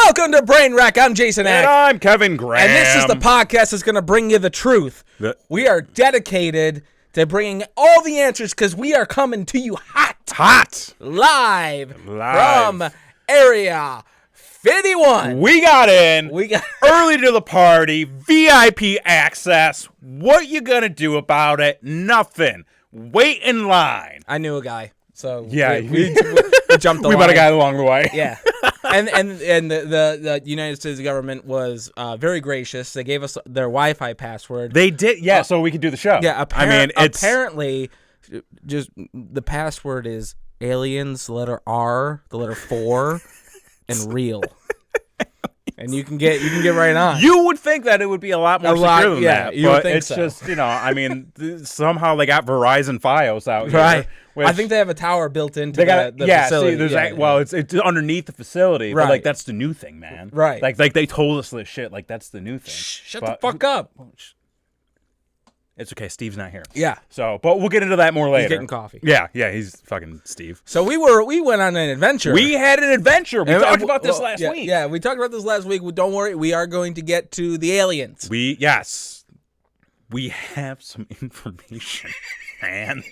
Welcome to Brain Wreck. I'm Jason And Ack. I'm Kevin Graham. And this is the podcast that's going to bring you the truth. We are dedicated to bringing all the answers because we are coming to you hot. Live from Area 51. We got in. We got early to the party, VIP access. What you gonna do about it? Nothing. Wait in line. I knew a guy. So Yeah, we jumped the we line. met a guy along the way. Yeah. And the United States government was very gracious. They gave us their Wi-Fi password. They did, yeah, so we could do the show. Yeah, it's apparently just the password is aliens, the letter R, the letter 4, and real. And you can get right on. You would think that it would be a lot more secure than that, you would but think it's so. just, somehow they got Verizon Fios out here. Right. Which I think they have a tower built into they got the facility. It's underneath the facility, Right. but that's the new thing, man. Right. Like they told us this shit, that's the new thing. Shut the fuck up. It's okay, Steve's not here. Yeah. So, but we'll get into that more later. He's getting coffee. Yeah, he's fucking Steve. So we went on an adventure. We had an adventure. We talked about this last week. Yeah, we talked about this last week. Don't worry, we are going to get to the aliens. We have some information, man.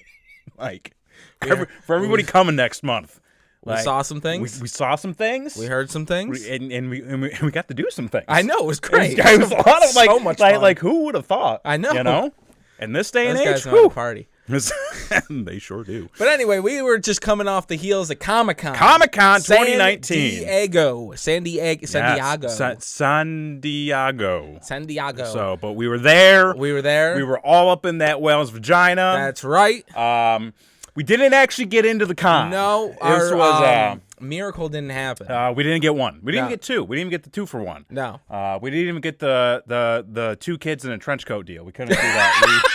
For everybody coming next month. We saw some things. We saw some things. We heard some things. And we got to do some things. I know, it was great. It was a lot of so much fun. Who would have thought? I know. In this day and Those age, guys know how to party. They sure do. But anyway, we were just coming off the heels of Comic-Con. Comic-Con 2019. San Diego. San Diego. So, So, but we were there. we were there. We were all up in that whale's vagina. That's right. We didn't actually get into the con. No, This our was miracle didn't happen. we didn't get one. We didn't No. get two. We didn't even get the 2-for-1. No. We didn't even get the two kids in a trench coat deal. We couldn't do that.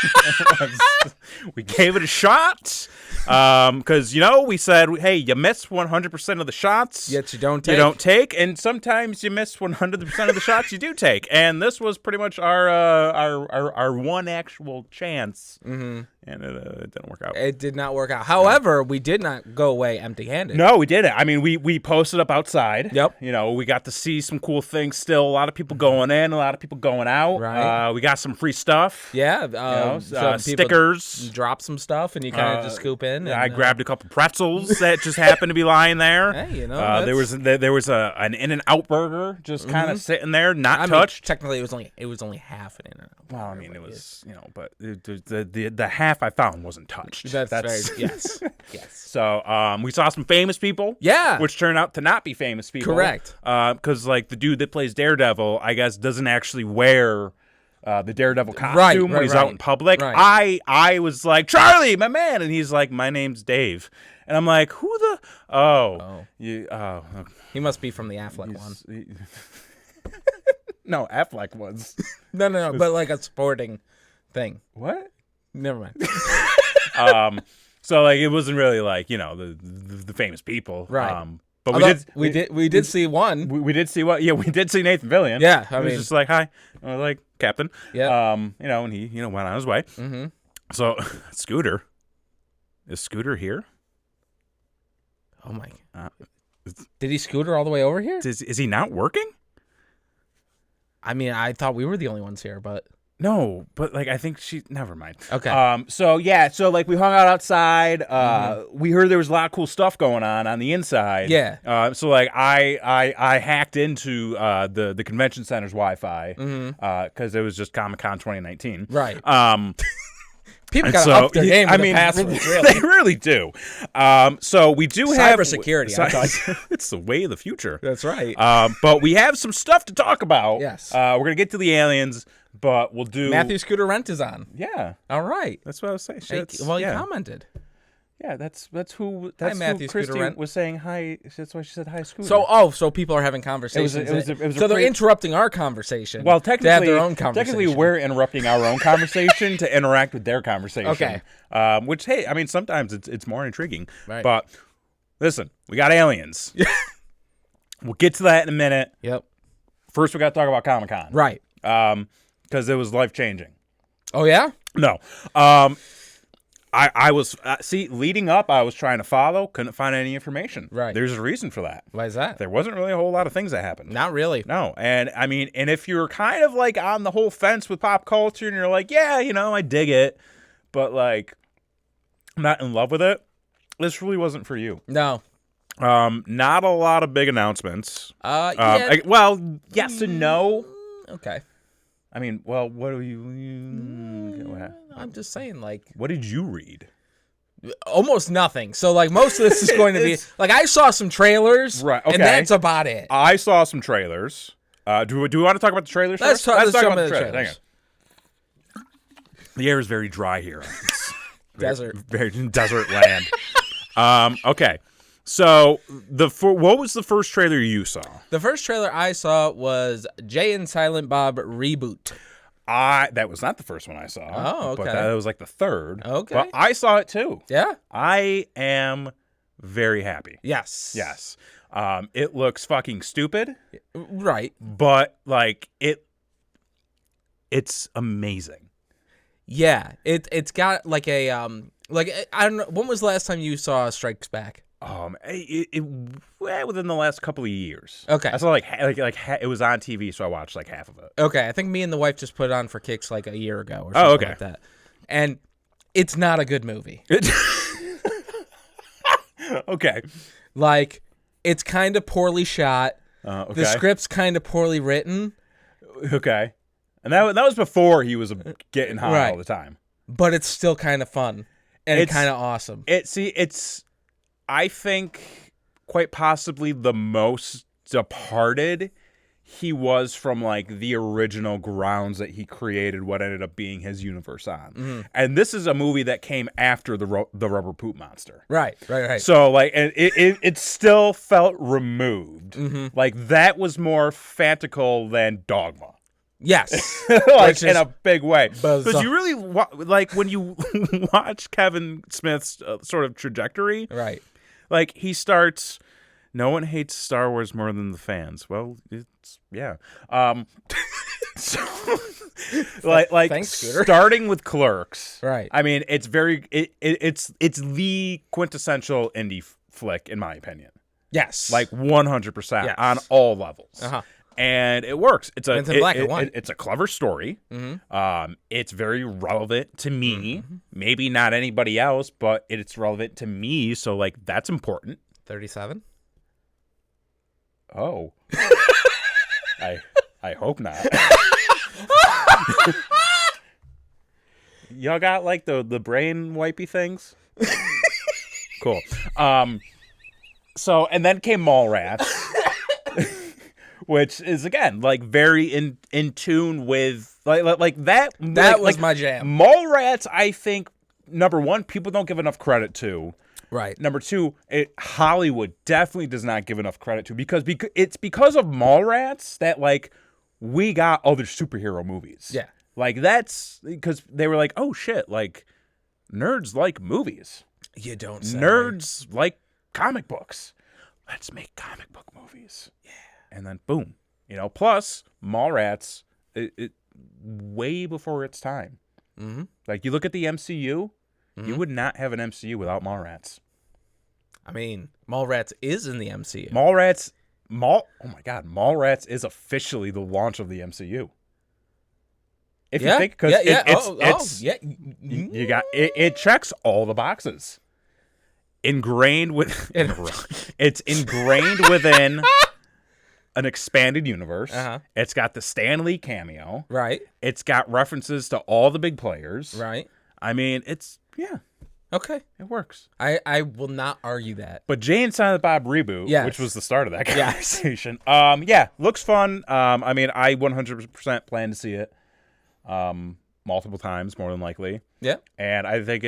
We gave it a shot because we said, hey, you miss 100% of the shots. Yet you don't take. You don't take, and sometimes you miss 100% of the shots you do take. And this was pretty much our one actual chance. Mm-hmm. And it didn't work out. It did not work out. However, we did not go away empty-handed. No, we didn't. I mean, we posted up outside. Yep. We got to see some cool things still. A lot of people going in, a lot of people going out. Right. We got some free stuff. Yeah. Some people stickers. drop some stuff, and you kind of just scoop in. And, I grabbed a couple pretzels that just happened to be lying there. Hey, there was an In-N-Out burger just kind of sitting there, not touched. Technically, it was only half an In-N-Out. Well, I mean, it was but the half I found wasn't touched. That's very, yes. So we saw some famous people. Yeah. Which turned out to not be famous people. Correct. Because the dude that plays Daredevil, I guess, doesn't actually wear the Daredevil costume Right, when he's out in public. Right. I was like, Charlie, my man, and he's like, my name's Dave, and I'm like, who the? He must be from the Affleck one. No, Affleck was. No, but like a sporting thing. What? Never mind. So it wasn't really the famous people, Right. But Although we did see one. We did see what? Yeah, we did see Nathan Fillion. Yeah, he was just like, hi, I was like, Captain. Yeah. And he went on his way. Mm-hmm. So Scooter, is Scooter here? Oh my! Did he scooter all the way over here? Is he not working? I mean, I thought we were the only ones here, but No, but I think never mind. Okay. So we hung out outside. We heard there was a lot of cool stuff going on the inside. Yeah. So I hacked into the convention center's Wi-Fi because it was just Comic-Con 2019. Right. People gotta up their game with the passwords, really. They really do. So we do have cybersecurity. It's the way of the future. That's right. But we have some stuff to talk about. Yes. We're gonna get to the aliens, but we'll do Matthew Scooter Rent is on. Yeah. All right. That's what I was saying. Well, you commented. Yeah, that's who Matthew Christy Scooter Rent was saying hi. That's why she said hi, Scooter. So people are having conversations. It was they're interrupting our conversation. Well, technically, to have their own conversation. Technically, we're interrupting our own conversation to interact with their conversation. Okay. Which, hey, I mean, sometimes it's more intriguing. Right. But listen, we got aliens. We'll get to that in a minute. Yep. First, we got to talk about Comic-Con. Right. Because it was life-changing. Oh yeah. No. I was leading up. I was trying to follow, couldn't find any information. Right. There's a reason for that. Why is that? There wasn't really a whole lot of things that happened. Not really. No, and I mean, and if you're kind of like on the whole fence with pop culture, and you're like, yeah, I dig it, but like, I'm not in love with it. This really wasn't for you. No. Not a lot of big announcements. Yeah. Well, yes and no. Okay. I mean, well, what do you? I'm just saying, like, What did you read? almost nothing. So, like, most of this is going to be like I saw some trailers, Right, okay. and that's about it. I saw some trailers. Do we want to talk about the trailers Let's first? talk about the the trailers. trailers. Hang on. The air is very dry here. Desert. Very desert land. Okay. So what was the first trailer you saw? The first trailer I saw was Jay and Silent Bob reboot. That was not the first one I saw. Oh, okay. But that was like the third. Okay. But I saw it too. Yeah. I am very happy. Yes. Yes. It looks fucking stupid, Right. but like it's amazing. Yeah. It's got like a I don't know. When was the last time you saw Strikes Back? Within the last couple of years. Okay. I saw it was on TV, so I watched like half of it. Okay. I think me and the wife just put it on for kicks like a year ago or something okay. like that. And it's not a good movie. Okay. Like, it's kind of poorly shot. Okay. The script's kind of poorly written, Okay. And that was before he was getting high Right. all the time. but it's still kind of fun and It's- kind of awesome. It's I think quite possibly the most departed he was from like the original grounds that he created what ended up being his universe on. Mm-hmm. And this is a movie that came after the Rubber Poop Monster. Right. So like, and it still felt removed. Mm-hmm. Like that was more fantastical than Dogma. Yes. Like Which is in a big way. bizarre. Because you really like when you watch Kevin Smith's sort of trajectory. Right. Like he starts, no one hates Star Wars more than the fans. Well, it's yeah. So like Thanks, Scooter. starting with Clerks. Right. I mean, it's it's the quintessential indie flick in my opinion. Yes. Like 100% Yes. on all levels. Uh-huh. And it works. It's in black and white. It's a clever story. Mm-hmm. It's very relevant to me. Maybe not anybody else, but it's relevant to me. So like that's important. 37. Oh, I hope not. Y'all got like the brain wipey things. Cool. So and then came Mallrats. Which is again like very in tune with like that. That was like, my jam. Mallrats, I think number one, people don't give enough credit to. Right. Number two, Hollywood definitely does not give enough credit to because it's because of Mallrats that like we got other superhero movies. Yeah. Like that's because they were like, oh shit, like nerds like movies. You don't say. Nerds like comic books. Let's make comic book movies. Yeah. And then boom, plus Mallrats, it way before its time. Mm-hmm. Like you look at the MCU, you would not have an MCU without Mallrats. I mean, Mallrats is in the MCU. Oh my God, Mallrats is officially the launch of the MCU. If you think, because you got it checks all the boxes. Ingrained with it's ingrained within an expanded universe. Uh-huh. It's got the Stan Lee cameo. Right. It's got references to all the big players. Right. I mean, Okay. it works. I will not argue that. But Jay and Silent Bob reboot, Yes. which was the start of that Yes. conversation. Looks fun. I mean, I 100% plan to see it multiple times, more than likely. Yeah. And I think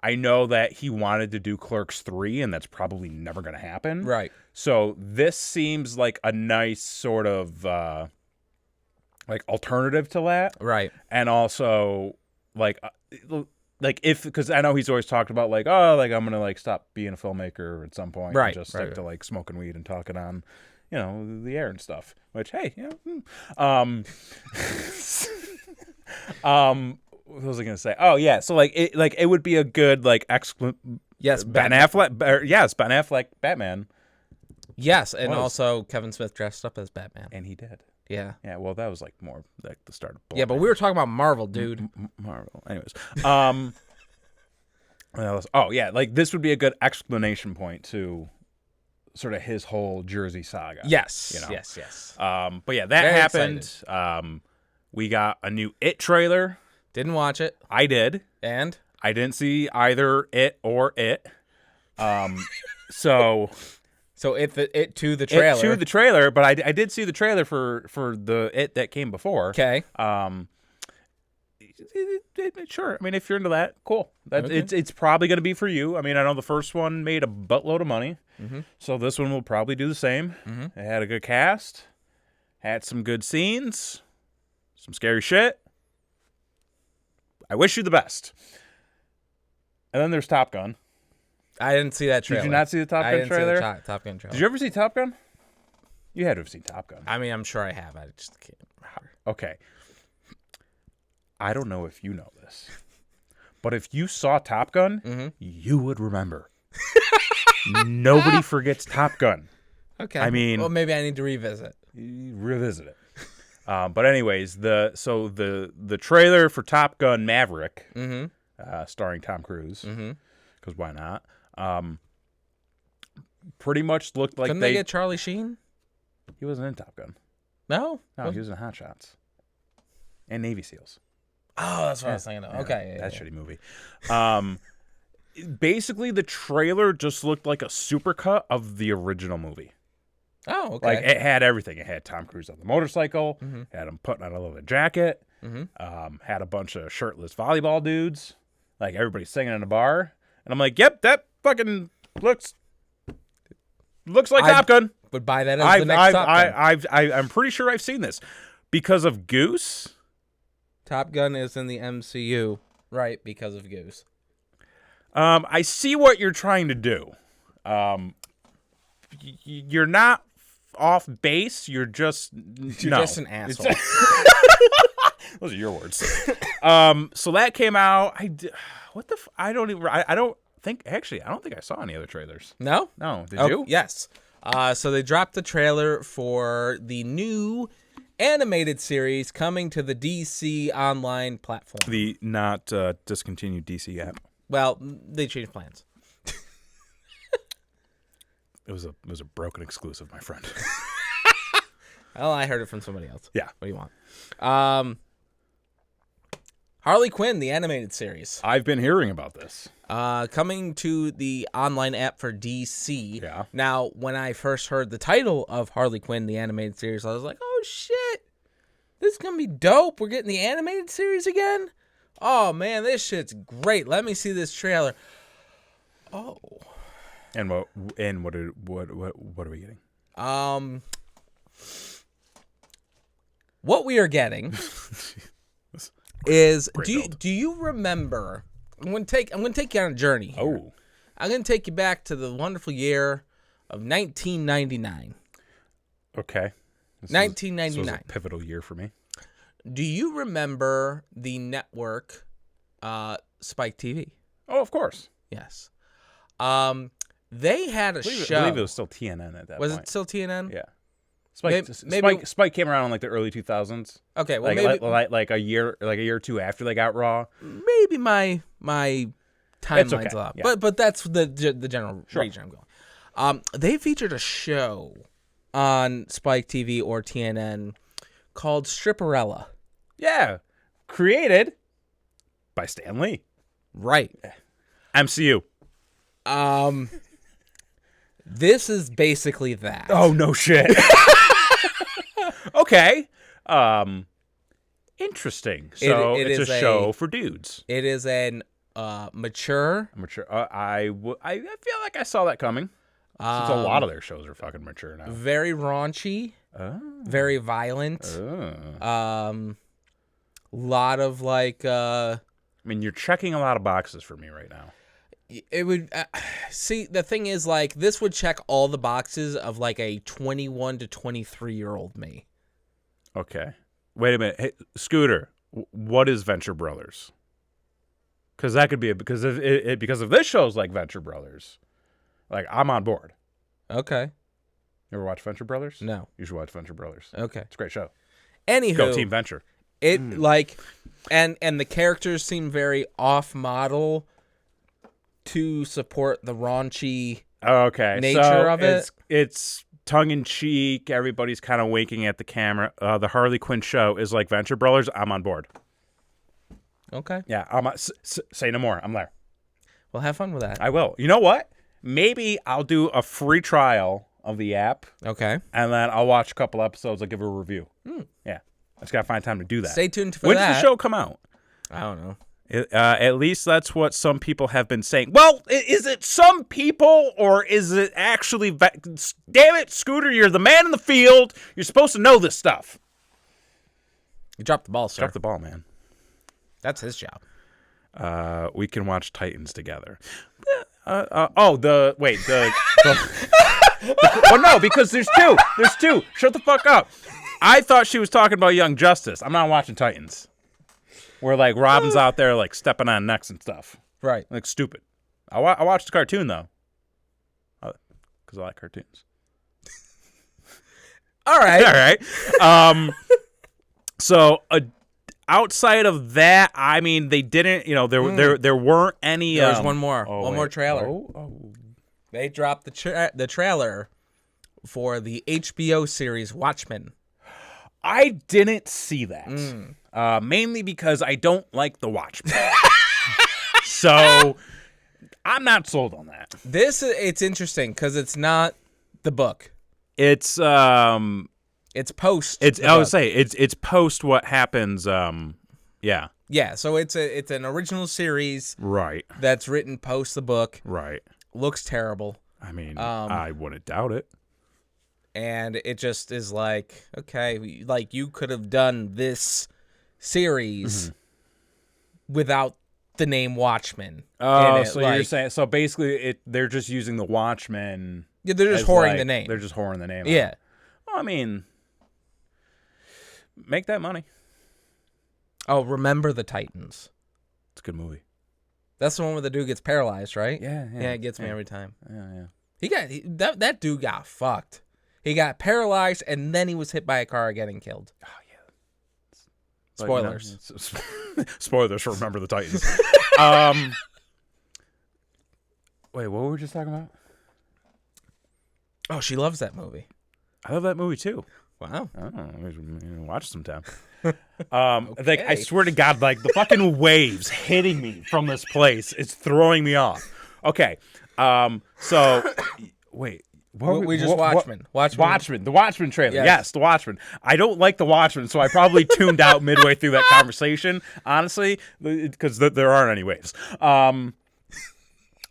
I know that he wanted to do Clerks 3, and that's probably never going to happen. Right. So this seems like a nice sort of like alternative to that. Right. And also like if, because I know he's always talked about like, oh, like I'm going to like stop being a filmmaker at some point. Right. And just stick to like smoking weed and talking on, the air and stuff, which, hey, what was I gonna say? Oh yeah, so it would be a good Yes, Ben Affleck. Yes, Ben Affleck Batman. Yes, and also Kevin Smith dressed up as Batman. And he did. Yeah. Yeah, well, that was more like the start of Yeah, but we were talking about Marvel, dude. Marvel. Anyways. Oh, yeah, this would be a good explanation point to sort of his whole Jersey saga. Yes. Yes. But yeah, that Very happened. We got a new It trailer. Didn't watch it. I did. And? I didn't see either It or It. So... So it to the trailer. It to the trailer, but I did see the trailer for the It that came before. Okay. Sure. I mean, if you're into that, cool. Okay. It's probably going to be for you. I mean, I know the first one made a buttload of money, so this one will probably do the same. It had a good cast, had some good scenes, some scary shit. I wish you the best. And then there's Top Gun. I didn't see that trailer. Did you not see the Top Gun trailer? See the Top Gun trailer. Did you ever see Top Gun? You had to have seen Top Gun. I mean, I'm sure I have. I just can't remember. Okay. I don't know if you know this, but if you saw Top Gun, you would remember. Nobody forgets Top Gun. Okay. I mean, well, maybe I need to revisit. Revisit it. But anyways, the trailer for Top Gun Maverick, starring Tom Cruise, because why not? Pretty much looked like Couldn't they get Charlie Sheen? He wasn't in Top Gun. No, he was in Hot Shots and Navy SEALs. Oh, that's what I was thinking of. Okay, that shitty movie. Basically, the trailer just looked like a supercut of the original movie. Oh, okay. It had everything. It had Tom Cruise on the motorcycle. Had him putting on a leather jacket. Had a bunch of shirtless volleyball dudes. Everybody singing in a bar. And I'm like, yep, that fucking looks like Top Gun. Would buy that as the next Top Gun. I'm pretty sure I've seen this because of Goose. Top Gun is in the MCU, right? Because of Goose. I see what you're trying to do. You're not off base. You're just just an asshole. Those are your words. So that came out. I don't think I saw any other trailers. No? Did you? Yes. So they dropped the trailer for the new animated series coming to the DC online platform. The not discontinued DC app. Well, they changed plans. It was a broken exclusive, my friend. Well, I heard it from somebody else. Yeah. What do you want? Harley Quinn, the animated series. I've been hearing about this. Coming to the online app for DC. Yeah. Now, when I first heard the title of Harley Quinn, the animated series, I was like, oh, shit. This is going to be dope. We're getting the animated series again? Oh, man, this shit's great. Let me see this trailer. Oh. And what are we getting? What we are getting is do you remember? I'm gonna take you on a journey here. Oh, I'm gonna take you back to the wonderful year of 1999. Okay, 1999. This was a pivotal year for me. Do you remember the network, Spike TV? Oh, of course. Yes. They had a show. I believe it was still TNN at that point. Was it still TNN? Yeah. Spike came around in the early 2000s. Okay, well like a year or two after they got Raw. Maybe my timeline's okay. off, Yeah. but that's the general region I'm going. They featured a show on Spike TV or TNN called Stripperella. Yeah, created by Stan Lee. Right. MCU. This is basically that. Oh no shit. Okay. Interesting. So it's a show for dudes. It is an mature. I feel like I saw that coming. Since a lot of their shows are fucking mature now. Very raunchy. Very violent. Lot of I mean, you're checking a lot of boxes for me right now. It would see, the thing is, this would check all the boxes of a 21 to 23-year-old me. Okay. Wait a minute. Hey, Scooter, what is Venture Brothers? Because that could be because of this show's like Venture Brothers. Like, I'm on board. Okay. You ever watch Venture Brothers? No. You should watch Venture Brothers. Okay. It's a great show. Anywho, Go Team Venture. It like, and the characters seem very off model to support the raunchy nature of it. It's tongue in cheek. Everybody's kind of winking at the camera. The Harley Quinn show is like Venture Brothers. I'm on board. Okay. Yeah. Say no more. I'm there. Well, have fun with that. I will. You know what? Maybe I'll do a free trial of the app. Okay. And then I'll watch a couple episodes. I'll give a review. Yeah. I just got to find time to do that. Stay tuned for when that. When does the show come out? I don't know. At least that's what some people have been saying. Well, is it some people or is it actually... Damn it, Scooter, you're the man in the field. You're supposed to know this stuff. You dropped the ball, sir. Drop the ball, man. That's his job. We can watch Titans together. Well, no, because there's two. There's two. Shut the fuck up. I thought she was talking about Young Justice. I'm not watching Titans. Where, like, Robin's out there, like, stepping on necks and stuff. Right. Like, stupid. I watched the cartoon, though. Because I like cartoons. All right. All right. So, outside of that, I mean, they didn't, there weren't any... There was one more. One more trailer. They dropped the trailer for the HBO series Watchmen. I didn't see that. Mainly because I don't like the Watchmen. So, I'm not sold on that. It's interesting because it's not the book. It's post. I would say it's post what happens. Yeah. Yeah. So it's an original series. Right. That's written post the book. Right. Looks terrible. I mean, I wouldn't doubt it. And it just is like, okay, like you could have done this series without the name Watchmen. Oh, so you're saying basically they're just using the Watchmen. Yeah, they're just whoring the name. They're just whoring the name. Yeah. Well, I mean, make that money. Oh, Remember the Titans. It's a good movie. That's the one where the dude gets paralyzed, right? Yeah. Yeah, it gets me every time. Yeah. That dude got fucked. He got paralyzed and then he was hit by a car getting killed. Oh yeah. Spoilers. Spoilers for Remember the Titans. Wait, what were we just talking about? Oh, she loves that movie. I love that movie too. Wow. I don't know. Maybe watch it sometime. Like, I swear to God, like the fucking waves hitting me from this place is throwing me off. Okay. So wait. We just Watchmen. Watchmen. The Watchmen trailer. Yes, The Watchmen. I don't like The Watchmen, so I probably tuned out midway through that conversation, honestly, because there aren't any waves. So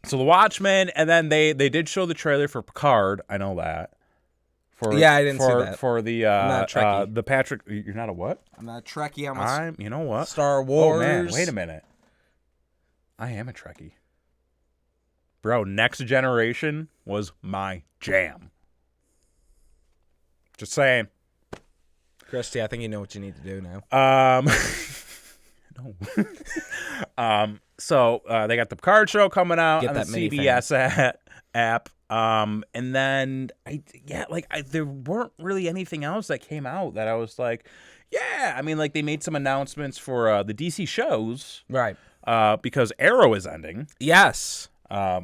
The Watchmen, and then they did show the trailer for Picard. I know that. I didn't see that. For the the Patrick. You're not a what? I'm not a Trekkie. I'm. You know what? Star Wars. Oh man, wait a minute. I am a Trekkie. Bro, Next Generation was my jam. Just saying. Christy, I think you know what you need to do now. No. So they got the Picard show coming out Get on that the CBS app. And then there weren't really anything else that came out that I was like, yeah. I mean, like they made some announcements for the DC shows, right? Because Arrow is ending. Yes.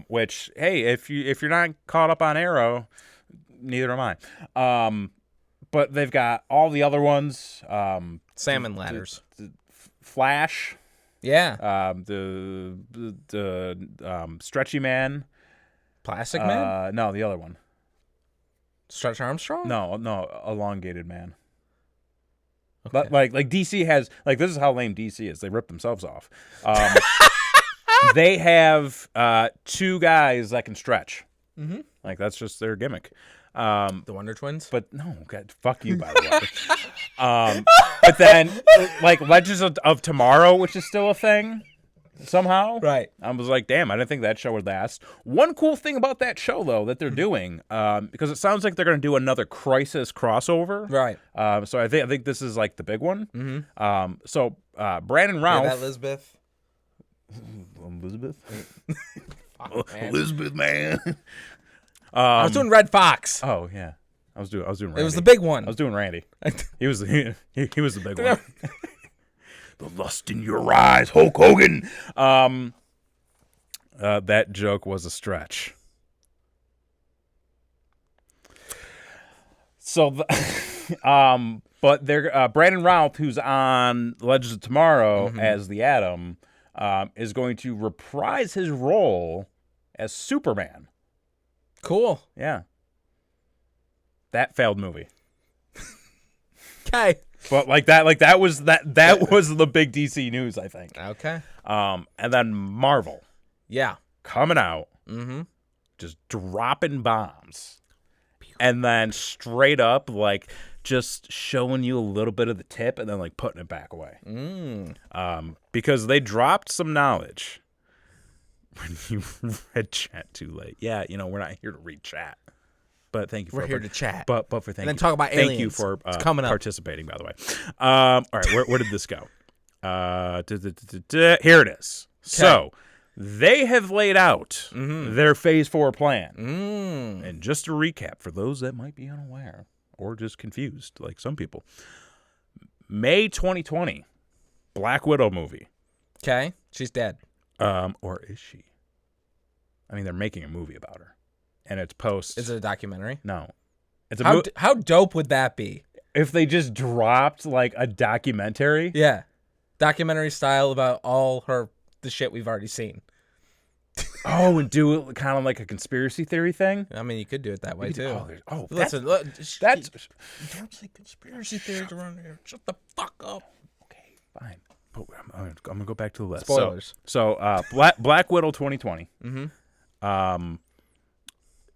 Which, hey, if you're not caught up on Arrow, neither am I. But they've got all the other ones. Salmon Ladders. Flash. Yeah. The Stretchy Man. Plastic Man? No, the other one. Stretch Armstrong? No, Elongated Man. Okay. But like DC has, like, this is how lame DC is. They rip themselves off. They have two guys that can stretch. Mm-hmm. Like, that's just their gimmick. The Wonder Twins? But no, God, fuck you, by the way. But then, like, Legends of Tomorrow, which is still a thing somehow. Right. I was like, damn, I didn't think that show would last. One cool thing about that show, though, that they're doing, because it sounds like they're going to do another Crisis crossover. Right. So I think this is, like, the big one. Mm-hmm. So Brandon Routh. That Elizabeth. Elizabeth. Fuck, man. Elizabeth, man. I was doing Red Fox. Oh yeah, I was doing. Randy. It was the big one. I was doing Randy. He was the big one. The lust in your eyes, Hulk Hogan. That joke was a stretch. So, but they're Brandon Routh, who's on Legends of Tomorrow as the Atom, is going to reprise his role as Superman. Cool. Yeah. That failed movie. Okay. But that was the big DC news, I think. Okay. And then Marvel Yeah. coming out, just dropping bombs, and then straight up just showing you a little bit of the tip and then putting it back away. Because they dropped some knowledge when you read chat too late. Yeah, we're not here to read chat. But thank you for We're here to chat. But for thank and then you. talk about aliens. Thank you for it's coming up. participating, by the way. All right, where did this go? Here it is. Okay. So they have laid out their Phase 4 plan. And just to recap, for those that might be unaware or just confused, like some people, May 2020, Black Widow movie. Okay, she's dead. Or is she? I mean, they're making a movie about her. And it's post. Is it a documentary? No. It's how dope would that be? If they just dropped a documentary. Yeah. Documentary style about all the shit we've already seen. Oh, and do it kind of like a conspiracy theory thing? I mean, you could do it that way, too. Listen, that's... Don't say conspiracy theories around here. Shut the fuck up. Okay, fine. But I'm going to go back to the list. Spoilers. So Black Widow 2020.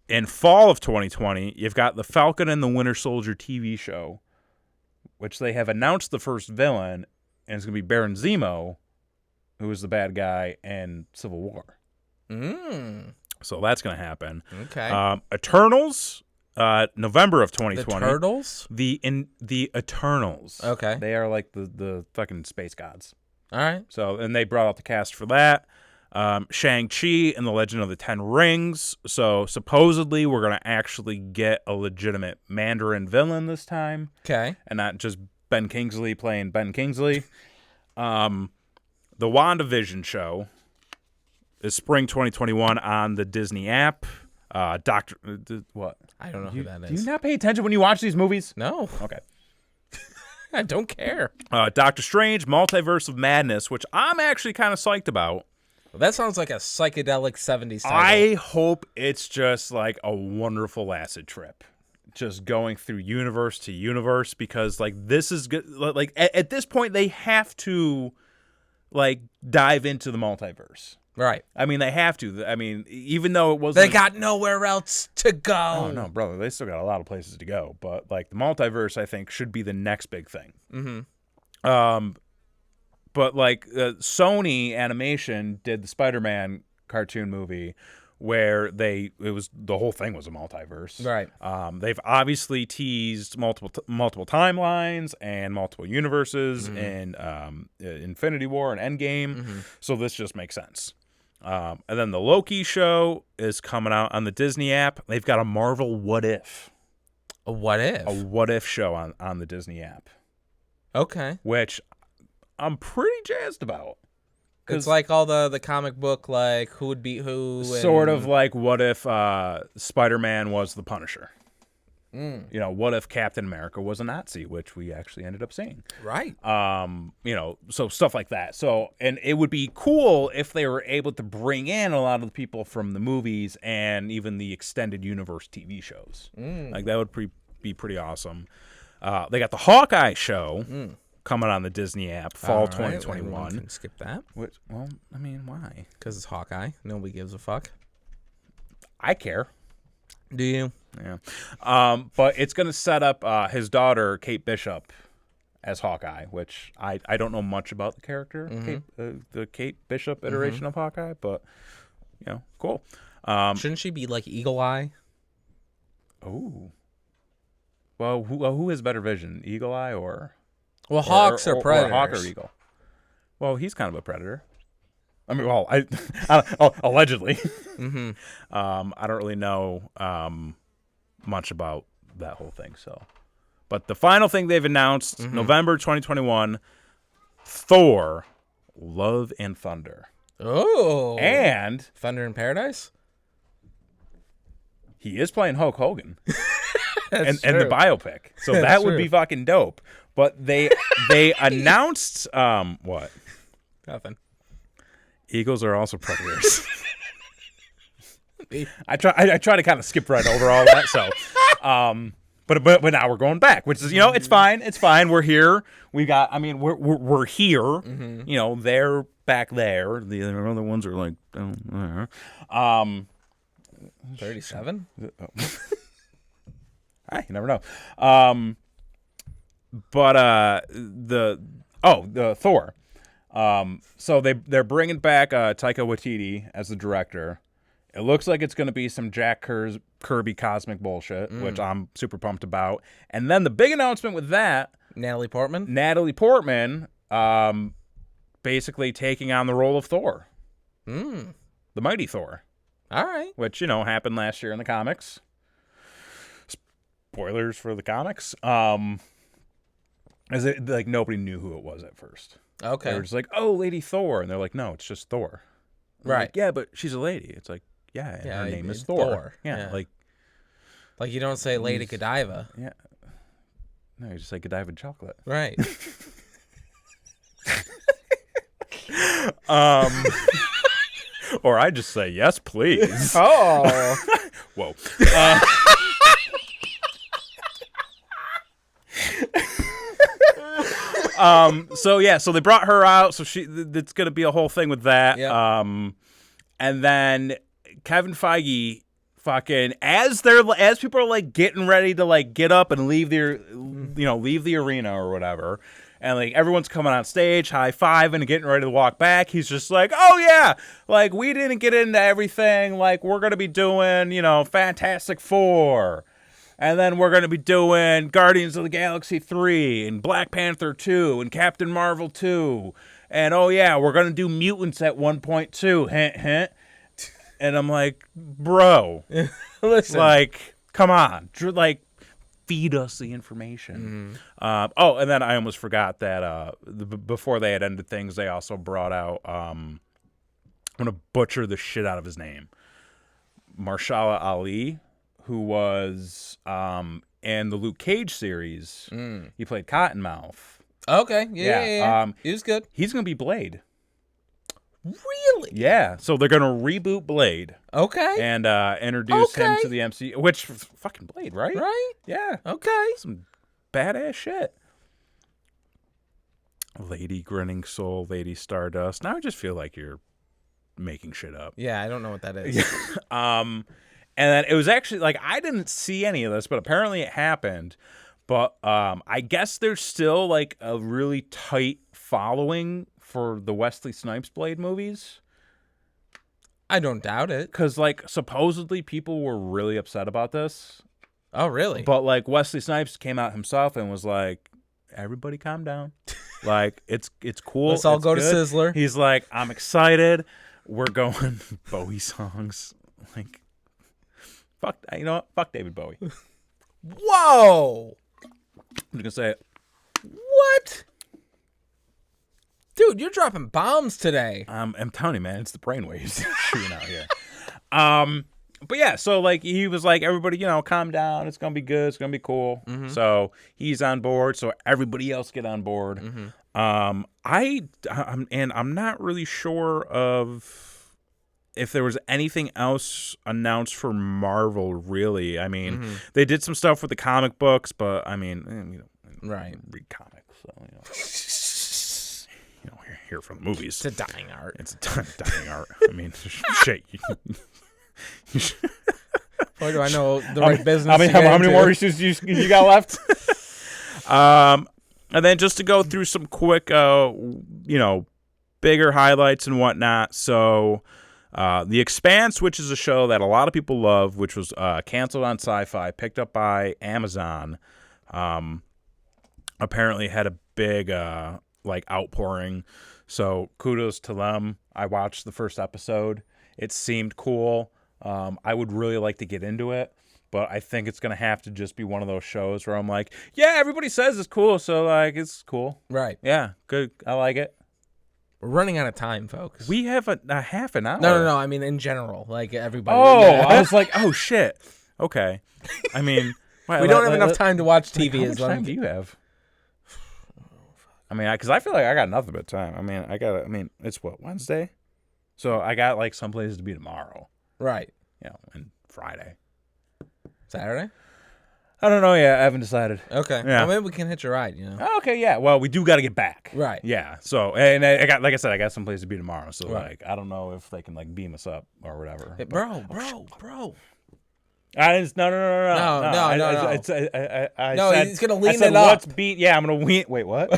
In fall of 2020, you've got the Falcon and the Winter Soldier TV show, which they have announced the first villain, and it's going to be Baron Zemo, who was the bad guy in Civil War. So that's going to happen. Okay. Eternals, November of 2020. The Turtles? The Eternals. Okay. They are like the fucking space gods. All right. So, and they brought out the cast for that. Shang-Chi and the Legend of the Ten Rings. So supposedly we're going to actually get a legitimate Mandarin villain this time. Okay. And not just Ben Kingsley playing Ben Kingsley. The WandaVision show is spring 2021 on the Disney app. What? I don't know who that is. Do you not pay attention when you watch these movies? No. Okay. I don't care. Doctor Strange, Multiverse of Madness, which I'm actually kind of psyched about. Well, that sounds like a psychedelic 70s title. I hope it's just like a wonderful acid trip. Just going through universe to universe, because this is good. At this point they have to dive into the multiverse. Right. I mean, they have to. I mean, even though it wasn't... They got nowhere else to go. Oh, no, brother. They still got a lot of places to go. But, the multiverse, I think, should be the next big thing. But, Sony Animation did the Spider-Man cartoon movie where the whole thing was a multiverse. Right. They've obviously teased multiple timelines and multiple universes in Infinity War and Endgame. So this just makes sense. And then the Loki show is coming out on the Disney app. They've got a Marvel What If. A what if? A What If show on the Disney app. Okay. Which I'm pretty jazzed about. It's like all the comic book, who would be who. Sort of like what if Spider-Man was the Punisher. What if Captain America was a Nazi, which we actually ended up seeing. Right. So stuff like that. So, and it would be cool if they were able to bring in a lot of the people from the movies and even the extended universe TV shows. That would be pretty awesome. They got the Hawkeye show coming on the Disney app, fall 2021. Can skip that. Which, well, I mean, why? Because it's Hawkeye. Nobody gives a fuck. I care. Do you? Yeah. But it's going to set up his daughter, Kate Bishop, as Hawkeye, which I don't know much about the character, the Kate Bishop iteration of Hawkeye, but, cool. Shouldn't she be like Eagle Eye? Oh. Well, who has better vision, Eagle Eye or... Well, hawks are predators. Or hawk or eagle. Well, he's kind of a predator. I mean, well, allegedly. Mm-hmm. I don't really know much about that whole thing. So, but the final thing they've announced, November 2021, Thor: Love and Thunder. Oh, and Thunder in Paradise. He is playing Hulk Hogan, and true. the biopic. So that would be fucking dope. But they announced what? Nothing. Eagles are also predators. I try to kind of skip right over all that. So, but now we're going back, which is it's fine. It's fine. We're here. We got. I mean, we're here. Mm-hmm. They're back there. The other ones are like down there. 37. You never know. But the Thor. So they're bringing back Taika Waititi as the director. It looks like it's going to be some Jack Kirby cosmic bullshit, which I'm super pumped about. And then the big announcement with that, Natalie Portman, basically taking on the role of Thor, the mighty Thor. All right, which happened last year in the comics. Spoilers for the comics. As it like nobody knew who it was at first. Okay, they were just like, "Oh, Lady Thor," and they're like, "No, it's just Thor." Right? Like, yeah, but she's a lady. It's like, yeah, her name is Thor. Yeah, like you don't say Lady Godiva. Yeah, no, you just say Godiva chocolate. Right. Or I just say yes, please. Oh, whoa. So they brought her out. So it's gonna be a whole thing with that. Yep. And then Kevin Feige, fucking as people are like getting ready to like get up and leave leave the arena or whatever. And, like, everyone's coming on stage, high-fiving and getting ready to walk back. He's just like, oh, yeah, like, we didn't get into everything. Like, we're going to be doing, Fantastic Four. And then we're going to be doing Guardians of the Galaxy 3 and Black Panther 2 and Captain Marvel 2. And, oh, yeah, we're going to do Mutants at 1.2. Hint, hint. And I'm like, bro. Listen. Like, come on. Like, feed us the information. And then I almost forgot that before they had ended things, they also brought out, I'm going to butcher the shit out of his name, Marshala Ali, who was in the Luke Cage series. He played Cottonmouth. Okay, yeah. He was good. He's going to be Blade. Really? Yeah. So they're going to reboot Blade. Okay. And introduce him to the MCU, which fucking Blade, right? Right? Yeah. Okay. Some badass shit. Lady Grinning Soul, Lady Stardust. Now I just feel like you're making shit up. Yeah, I don't know what that is. And then it was actually like I didn't see any of this, but apparently it happened. But I guess there's still like a really tight following for the Wesley Snipes Blade movies. I don't doubt it. Because, like, supposedly people were really upset about this. Oh, really? But, like, Wesley Snipes came out himself and was like, everybody calm down. Like, it's cool. Let's all go to Sizzler. He's like, I'm excited. We're going Bowie songs. Like, fuck, you know what? Fuck David Bowie. Whoa! I'm just going to say it. What? Dude, you're dropping bombs today. I'm telling you, man, it's the brainwaves shooting out here. But yeah, so like he was like, everybody, calm down. It's gonna be good. It's gonna be cool. Mm-hmm. So he's on board. So everybody else get on board. Mm-hmm. I'm not really sure of if there was anything else announced for Marvel. Really, I mean, they did some stuff with the comic books, but I mean, right, read comics, so we're here for the movies. It's a dying art. It's a dying art. I mean, shit. Or do I know the right business? How many more issues you got left? And then just to go through some quick, bigger highlights and whatnot. So, The Expanse, which is a show that a lot of people love, which was canceled on Sci-Fi, picked up by Amazon, apparently had a big outpouring. So kudos to them. I watched the first episode. It seemed cool. I would really like to get into it, but I think it's going to have to just be one of those shows where I'm like, yeah, everybody says it's cool, so like it's cool. Right. Yeah, good. I like it. We're running out of time, folks. We have a half an hour. No. I mean, in general, like everybody. Oh, Yeah. I was like, oh shit. Okay. I mean, we don't have enough time to watch TV. How much time do you have? I mean, because I feel like I got nothing but time. I mean, it's what, Wednesday? So I got like some places to be tomorrow. Right. And Friday. Saturday? I don't know yet. I haven't decided. Okay. Yeah. Well, maybe we can hitch a ride, Okay, yeah. Well, we do got to get back. Right. Yeah. So, and I got, like I said, I got some place to be tomorrow. So, Right. like, I don't know if they can like beam us up or whatever. Hey, bro. I just, no. No. I No, said, he's gonna I lean said, it up. Let's beat. Yeah, I'm gonna lean. Wait, what?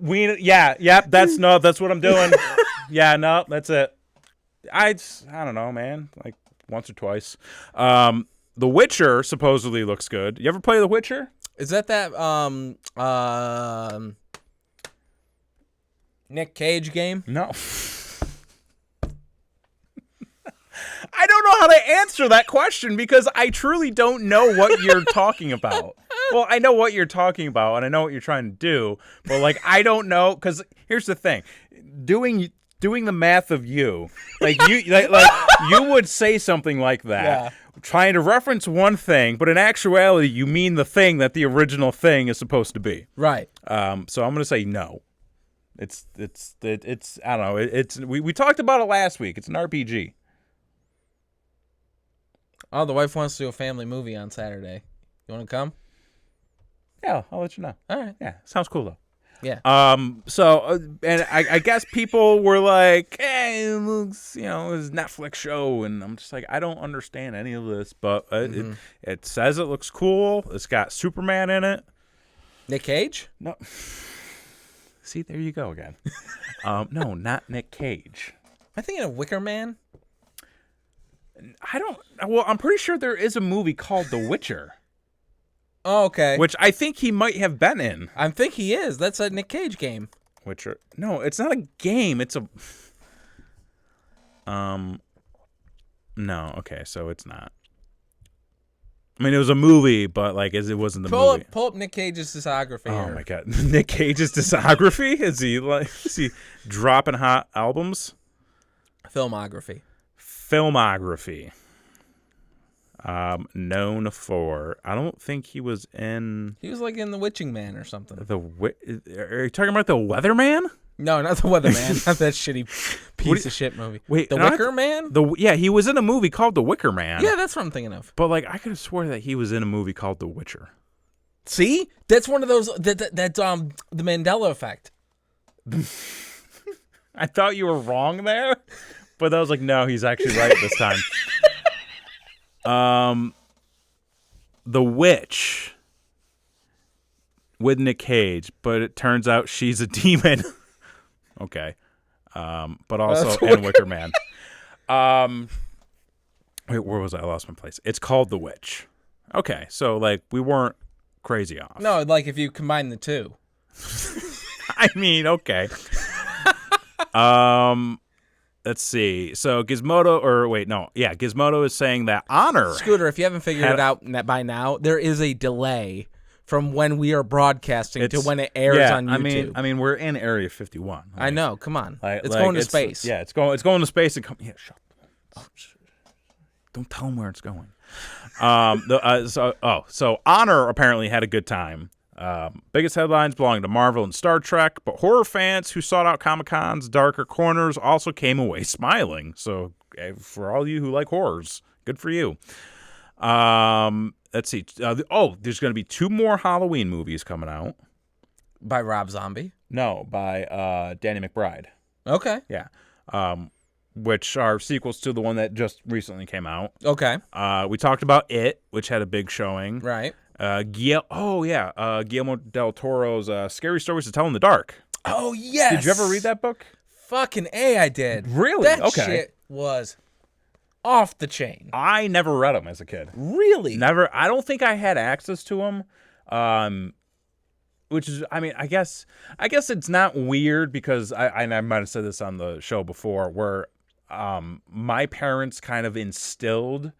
Yep. That's what I'm doing. Yeah, no, that's it. I don't know, man. Like once or twice. The Witcher supposedly looks good. You ever play The Witcher? Is that Nick Cage game? No. I don't know how to answer that question because I truly don't know what you're talking about. Well, I know what you're talking about and I know what you're trying to do, but like I don't know because here's the thing: doing the math of you, like you would say something like that, trying to reference one thing, but in actuality, you mean the thing that the original thing is supposed to be. Right. So I'm gonna say no. It's I don't know. We talked about it last week. It's an RPG. Oh, the wife wants to do a family movie on Saturday. You want to come? Yeah, I'll let you know. All right. Yeah, sounds cool though. Yeah. So and I guess people were like, "Hey, it looks, it's a Netflix show," and I'm just like, I don't understand any of this, but it says it looks cool. It's got Superman in it. Nick Cage? No. See, there you go again. No, not Nick Cage. Am I thinking of Wicker Man? I'm pretty sure there is a movie called The Witcher. Oh, okay. Which I think he might have been in. I think he is. That's a Nick Cage game. Witcher. No, it's not a game. It's a... No, okay, so it's not. I mean, it was a movie, but like, it wasn't the movie. Pull up Nick Cage's discography. Oh here. my god, Nick Cage's discography? Is he dropping hot albums? Filmography. Known for, I don't think he was in. He was like in The Witching Man or something. Are you talking about The Weatherman? No, not The Weatherman. Not that shitty piece of shit movie. Wait, The Wicker Man? He was in a movie called The Wicker Man. Yeah, that's what I'm thinking of. But like, I could have swore that he was in a movie called The Witcher. See, that's one of those the Mandela effect. I thought you were wrong there, but I was like, no, he's actually right this time. The Witch with Nick Cage, but it turns out she's a demon. Okay. But also and Wicker Man. Wait, where was I? I lost my place. It's called The Witch. Okay, so like we weren't crazy off. No, like if you combine the two. I mean, okay. Let's see. So Gizmodo is saying that Honor. Scooter, if you haven't figured it out by now, there is a delay from when we are broadcasting to when it airs on YouTube. I mean, we're in Area 51. Like, I know. Come on, it's like, going to space. Yeah, it's going to space and come. Yeah, shut up. Don't tell them where it's going. So Honor apparently had a good time. Biggest headlines belonging to Marvel and Star Trek, but horror fans who sought out Comic-Con's darker corners also came away smiling. So for all you who like horrors, good for you. Let's see. There's going to be 2 more Halloween movies coming out. By Rob Zombie? No, by Danny McBride. Okay. Yeah. Which are sequels to the one that just recently came out. Okay. We talked about It, which had a big showing. Right. Guillermo del Toro's Scary Stories to Tell in the Dark. Oh, yes. Did you ever read that book? Fucking A, I did. Really? That okay. shit was off the chain. I never read them as a kid. Really? Never. I don't think I had access to them. which is, I mean, I guess it's not weird because I might have said this on the show before, where my parents kind of instilled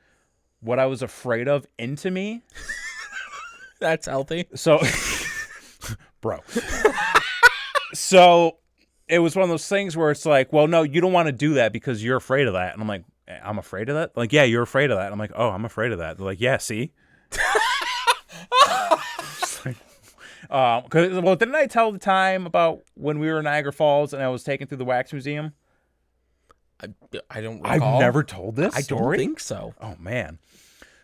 what I was afraid of into me. That's healthy. So, bro. So it was one of those things where it's like, well, no, you don't want to do that because you're afraid of that. And I'm like, I'm afraid of that? Like, yeah, you're afraid of that. And I'm like, oh, I'm afraid of that. They're like, yeah, see? Well, didn't I tell the time about when we were in Niagara Falls and I was taken through the wax museum? I don't recall. I've never told this story? I don't think so. Oh, man.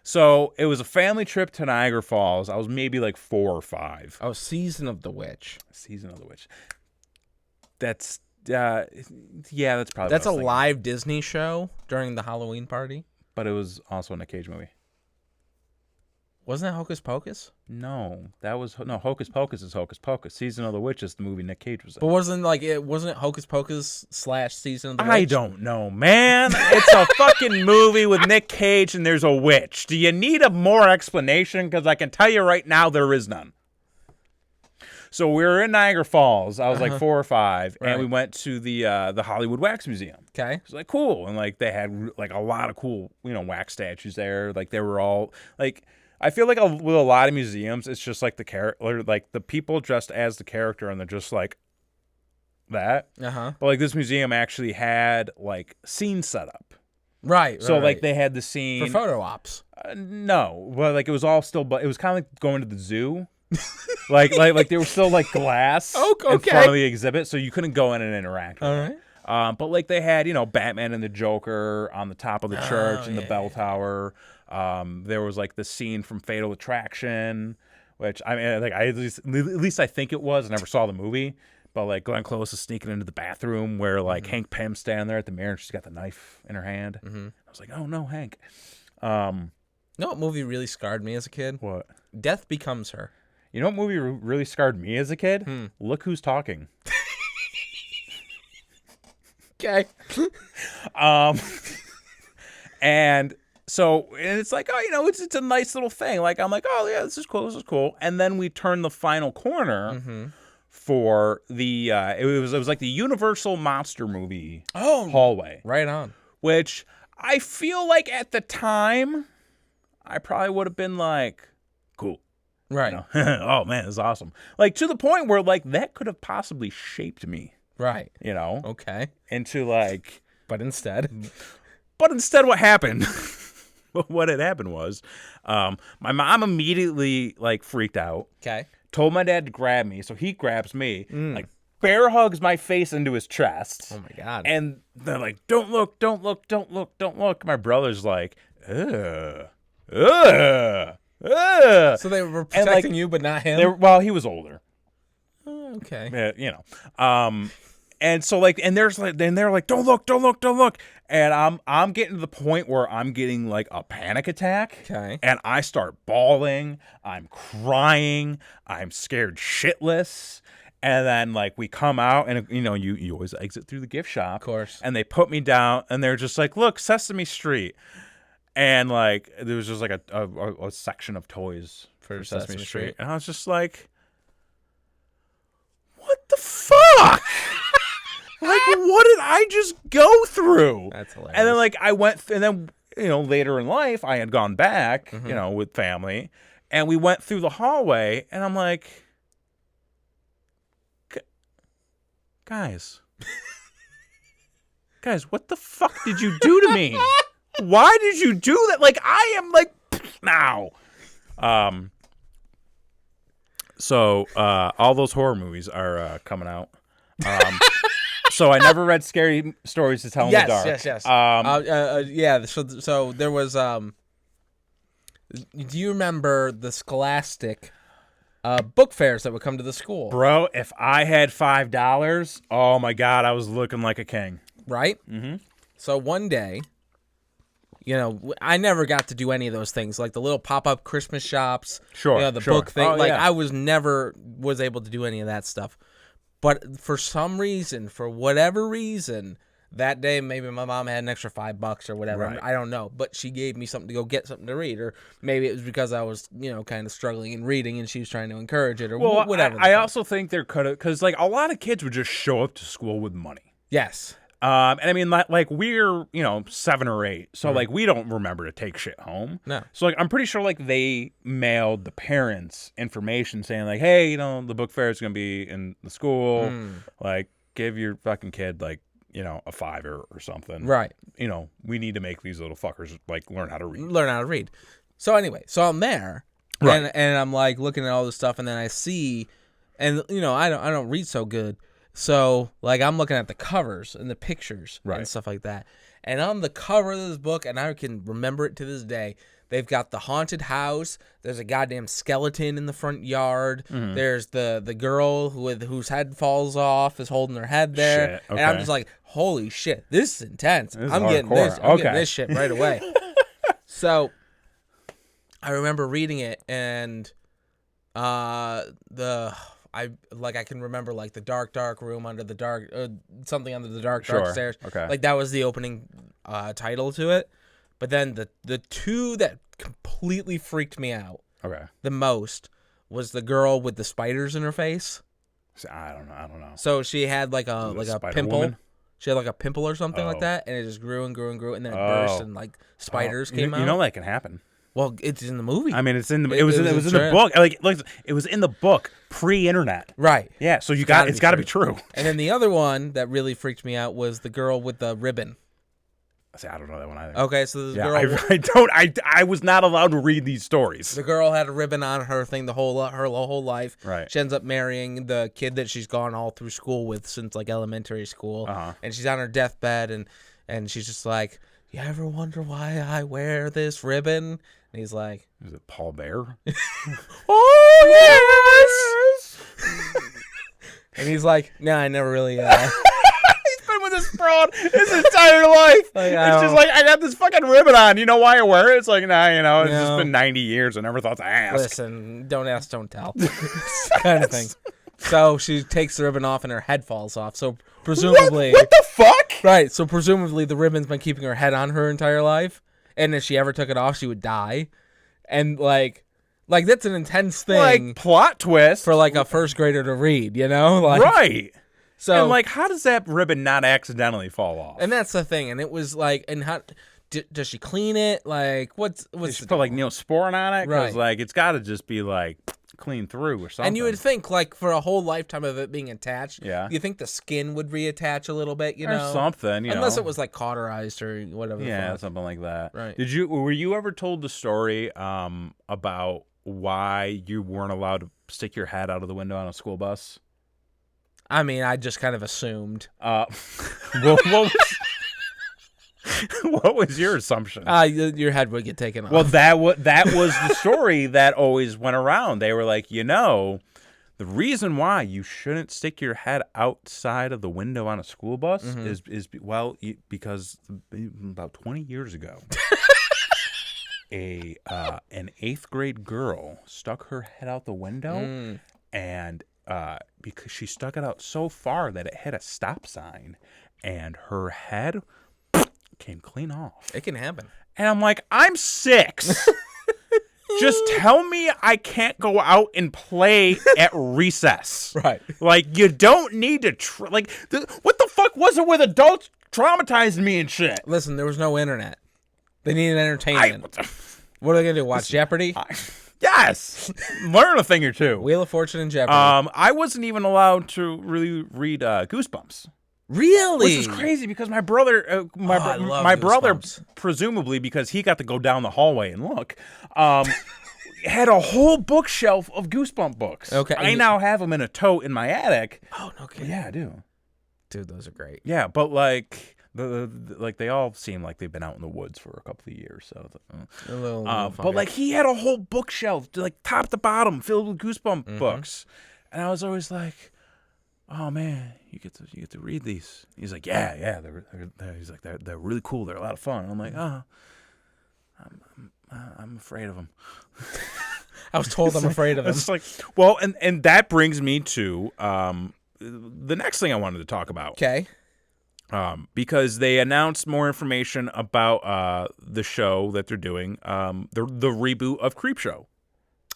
So it was a family trip to Niagara Falls. I was maybe like 4 or 5. Oh, Season of the Witch. Season of the Witch. That's, yeah, that's probably That's a live Disney show during the Halloween party. But it was also a Nick Cage movie. Wasn't that Hocus Pocus? No, Hocus Pocus is Hocus Pocus. Season of the Witch is the movie Nick Cage was in. But wasn't it Hocus Pocus / Season of the Witch? I don't know, man. It's a fucking movie with Nick Cage and there's a witch. Do you need a more explanation? Because I can tell you right now there is none. So we were in Niagara Falls. I was like 4 or 5, Right. and we went to the Hollywood Wax Museum. Okay. It was like cool, and like they had like a lot of cool wax statues there. Like they were all like. I feel like with a lot of museums, it's just like the character, like the people dressed as the character, and they're just like that. But like this museum actually had like scenes set up. Right. So like they had the scene for photo ops. No, well, like it was all still, but it was kind of like going to the zoo. like there was still like glass in front of the exhibit, so you couldn't go in and interact with it. But like they had, Batman and the Joker on the top of the church and the bell tower. There was like the scene from Fatal Attraction, which I mean, like at least I think it was. I never saw the movie, but like Glenn Close is sneaking into the bathroom where like Hank Pym's standing there at the mirror and she's got the knife in her hand. I was like, oh no, Hank. You know what movie really scarred me as a kid? What? Death Becomes Her. You know what movie really scarred me as a kid? Look Who's Talking. Okay. And so it's like, oh, it's a nice little thing. Like I'm like, oh yeah, this is cool. And then we turn the final corner for the it was like the Universal Monster movie hallway. Right on. Which I feel like at the time I probably would have been like, cool. Right. Oh man, this is awesome. Like to the point where like that could have possibly shaped me. Right. Okay. Into like, but instead what happened? What had happened was, my mom immediately like freaked out. Okay. Told my dad to grab me, so he grabs me, like bear hugs my face into his chest. Oh my God. And they're like, "Don't look, don't look, don't look, don't look." My brother's like, ugh. So they were protecting you, but not him. Well, he was older. Okay. And so like, and they're like, don't look. And I'm getting to the point where I'm getting like a panic attack. Okay. And I start bawling. I'm crying. I'm scared shitless. And then like we come out and you always exit through the gift shop. Of course. And they put me down and they're just like, look, Sesame Street. And like there was just like a section of toys for Sesame Street. And I was just like, what the fuck? Like, what did I just go through? That's hilarious. And then, like, I went, and then, later in life, I had gone back, with family, and we went through the hallway, and I'm like, guys, what the fuck did you do to me? Why did you do that? Like, I am like, now. So, all those horror movies are coming out. So I never read Scary Stories to Tell in the Dark. Yes. Yeah. So there was. Do you remember the Scholastic book fairs that would come to the school? Bro, if I had $5, oh my God, I was looking like a king. Right. So one day, I never got to do any of those things, like the little pop-up Christmas shops. Sure. The book thing. I was never able to do any of that stuff. But for whatever reason, that day maybe my mom had an extra $5 or whatever. Right. I don't know, but she gave me something to go get something to read, or maybe it was because I was, kind of struggling in reading and she was trying to encourage it, or whatever. I also think there could have, because like a lot of kids would just show up to school with money. Yes. And I mean, like we're 7 or 8, so like we don't remember to take shit home. No. So like I'm pretty sure like they mailed the parents information saying like, hey, the book fair is gonna be in the school. Like, give your fucking kid like a $5 or something. Right. We need to make these little fuckers like learn how to read. So anyway, so I'm there, Right. and I'm like looking at all this stuff, and then I see, and I don't read so good. So, like, I'm looking at the covers and the pictures and stuff like that. And on the cover of this book, and I can remember it to this day, they've got the haunted house. There's a goddamn skeleton in the front yard. There's the girl whose head falls off is holding her head there. Shit, okay. And I'm just like, holy shit, this is intense. I'm hardcore. getting this. I'm getting this shit right away. So, I remember reading it, and I can remember like the dark room under the dark something under the dark stairs. Okay. Like that was the opening title to it. But then the two that completely freaked me out the most was the girl with the spiders in her face. I don't know. So she had like a pimple. Woman? She had like a pimple or something like that, and it just grew and grew and grew, and then it burst and like spiders came out. That can happen. Well, it's in the movie. I mean, it's in the it was in the book. Like it was in the book pre-internet. Right. Yeah, so it's got to be true. And then the other one that really freaked me out was the girl with the ribbon. See, I don't know that one either. Okay, so this girl I was not allowed to read these stories. The girl had a ribbon on her thing her whole life. Right. She ends up marrying the kid that she's gone all through school with since like elementary school. And she's on her deathbed and she's just like, "You ever wonder why I wear this ribbon?" And he's like, "Is it Paul Bear?" "Oh yes." And he's like, "No, I never really." He's been with this broad his entire life. It's just like, I got this fucking ribbon on. You know why I wear it? It's like, it's just been 90 years. I never thought to ask. Listen, don't ask, don't tell, kind of thing. So she takes the ribbon off and her head falls off. So presumably, what the fuck? Right. So presumably the ribbon's been keeping her head on her entire life, and if she ever took it off, she would die. And like that's an intense thing. Like plot twist for like a first grader to read, Like, right. So and like, how does that ribbon not accidentally fall off? And that's the thing. And it was like, and how does she clean it? Like, what's she put like Neosporin on it? Because right. like it's got to just be like clean through or something. And you would think like for a whole lifetime of it being attached, you think the skin would reattach a little bit, or something, unless it was like cauterized or whatever. Yeah, something like that. Right. Were you ever told the story about why you weren't allowed to stick your head out of the window on a school bus? I mean, I just kind of assumed. What was your assumption? Your head would get taken off. Well, that was the story that always went around. They were like, the reason why you shouldn't stick your head outside of the window on a school bus is because about 20 years ago, an 8th grade girl stuck her head out the window and. Because she stuck it out so far that it hit a stop sign, and her head came clean off. It can happen. And I'm like, I'm 6. Just tell me I can't go out and play at recess. Right. Like, you don't need to... what the fuck was it with adults traumatizing me and shit? Listen, there was no internet. They needed entertainment. What are they going to do, watch Jeopardy? Yes, learn a thing or two. Wheel of Fortune and Jeopardy. I wasn't even allowed to really read Goosebumps. Really? Which is crazy because my brother, my brother, presumably because he got to go down the hallway and look, had a whole bookshelf of Goosebump books. Okay, I now have them in a tote in my attic. Oh, no kidding. Yeah, I do. Dude, those are great. Yeah, but like. They all seem like they've been out in the woods for a couple of years. So, but like he had a whole bookshelf, like top to bottom, filled with Goosebump books, and I was always like, "Oh man, you get to read these." He's like, "Yeah, they're really cool. They're a lot of fun." And I'm like, "Oh, I'm afraid of them." I was told I'm afraid of them. It's like, well, and that brings me to the next thing I wanted to talk about. Okay. because they announced more information about the show that they're doing, the reboot of Creepshow.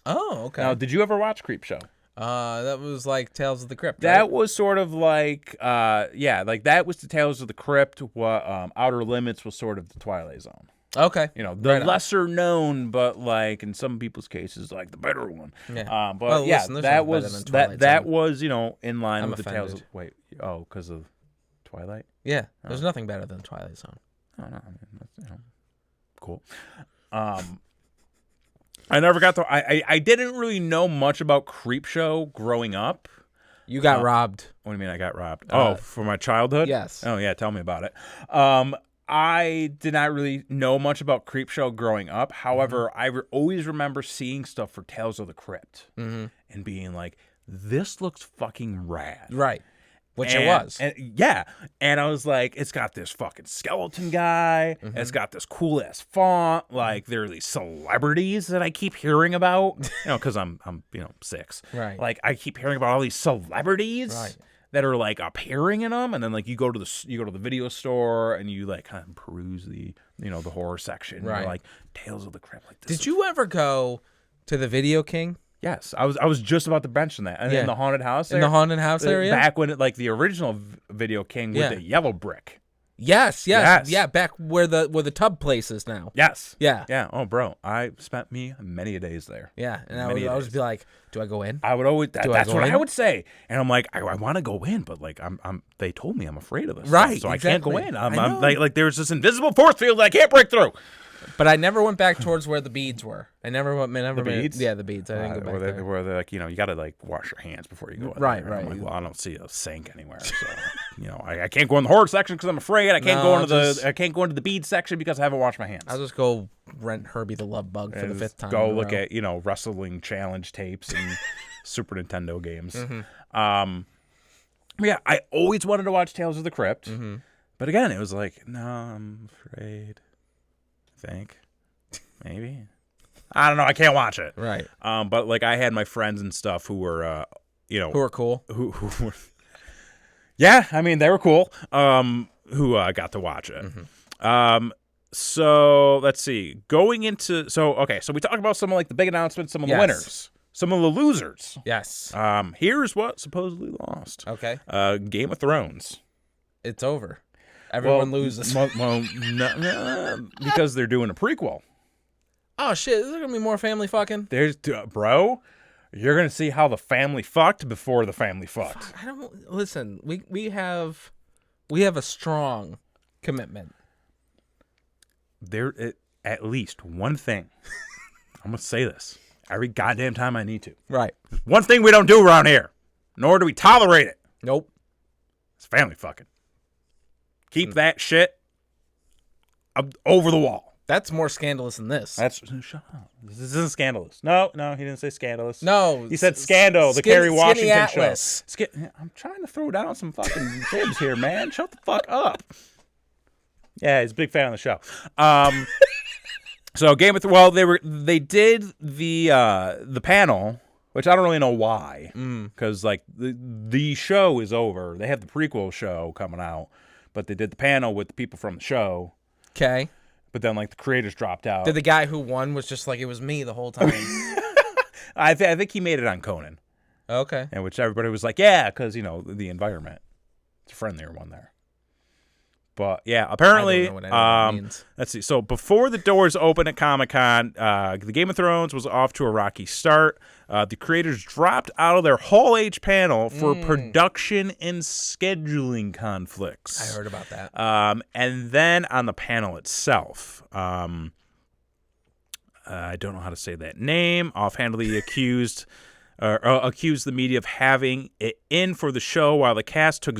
Oh, okay. Now, did you ever watch Creepshow? That was like Tales of the Crypt. That right? was sort of like, like that was the Tales of the Crypt. What Outer Limits was sort of the Twilight Zone. Okay. The lesser known, but like in some people's cases, like the better one. Yeah. But well, yeah, listen, that was that was in line I'm with the offended. Tales of because of Twilight. Yeah. There's nothing better than Twilight Zone. Oh no, I mean, that's, cool. I never got to. I didn't really know much about Creepshow growing up. You got robbed. What do you mean I got robbed? For my childhood? Yes. Oh yeah, tell me about it. I did not really know much about Creepshow growing up. However, I always remember seeing stuff for Tales of the Crypt and being like, "This looks fucking rad." Right. Which it was. And I was like, it's got this fucking skeleton guy. It's got this cool ass font. Like there are these celebrities that I keep hearing about. Because I'm 6. Right. Like I keep hearing about all these celebrities that are like appearing in them, and then like you go to the video store and you like kind of peruse the the horror section. Right. You're like Tales of the Crypt. Like this. Did you ever go to the Video King? Yes, I was just about to mention that. And in the haunted house, in the haunted house area, back when the original Video King with the yellow brick. Yes. Yeah, back where the tub place is now. Yes. Yeah. Oh, bro, I spent many days there. Yeah, and I would always be like, "Do I go in?" I would always. That's what in? I would say, and I'm like, I want to go in, but like, I'm. They told me I'm afraid of this, right? stuff, so exactly. I can't go in. I'm like there's this invisible force field that I can't break through. But I never went back towards where the beads were. I never went. The beads? Yeah, the beads. I didn't go back there. Where they're like, you got to like wash your hands before you go in. Right, there. right. I'm like, well, I don't see a sink anywhere, so I can't go in the horror section because I'm afraid. I can't go into I can't go into the bead section because I haven't washed my hands. I'll just go rent Herbie the Love Bug for the 5th time. Go look at wrestling challenge tapes and Super Nintendo games. Yeah, I always wanted to watch Tales of the Crypt, but again, it was like, no, I'm afraid. I think. Maybe. I don't know. I can't watch it. Right. But like I had my friends and stuff who were, who were cool. Who were, yeah, I mean they were cool. Who got to watch it. So let's see. So we talked about some of like the big announcements, some of the winners, some of the losers. Yes. Here's what supposedly lost. Okay. Game of Thrones. It's over. Everyone loses. Well, no, because they're doing a prequel. Oh shit! Is there gonna be more family fucking? There's, bro, you're gonna see how the family fucked before the family fucked. Fuck, I don't listen. We have a strong commitment. There, at least one thing. I'm gonna say this every goddamn time I need to. Right. One thing we don't do around here, nor do we tolerate it. Nope. It's family fucking. Keep that shit over the wall. That's more scandalous than this. Shut up. This isn't scandalous. No, he didn't say scandalous. No. He said Scandal, the Kerry Washington Atlas. show. I'm trying to throw down some fucking fibs here, man. Shut the fuck up. Yeah, he's a big fan of the show. So Game of Thrones, they did the panel, which I don't really know why, because like the show is over. They have the prequel show coming out, but they did the panel with the people from the show. Okay. But then, like, the creators dropped out. Did the guy who won was just like, it was me the whole time? I think he made it on Conan. Okay. And which everybody was like, yeah, because, the environment. It's a friendlier one there. But, yeah, apparently, I don't know what any of that means. Let's see. So, before the doors opened at Comic-Con, the Game of Thrones was off to a rocky start. The creators dropped out of their Hall H panel for production and scheduling conflicts. I heard about that. And then on the panel itself, I don't know how to say that name, offhandedly accused the media of having it in for the show while the cast took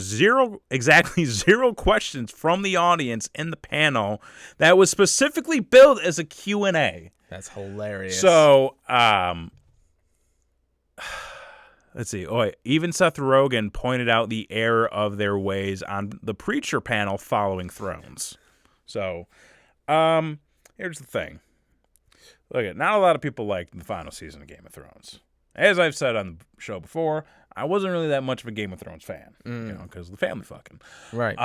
exactly zero questions from the audience in the panel that was specifically billed as a Q&A. That's hilarious. So, let's see. Even Seth Rogen pointed out the error of their ways on the Preacher panel following Thrones. So, here's the thing. Look, not a lot of people liked the final season of Game of Thrones. As I've said on the show before, I wasn't really that much of a Game of Thrones fan, because of the family fucking. Right.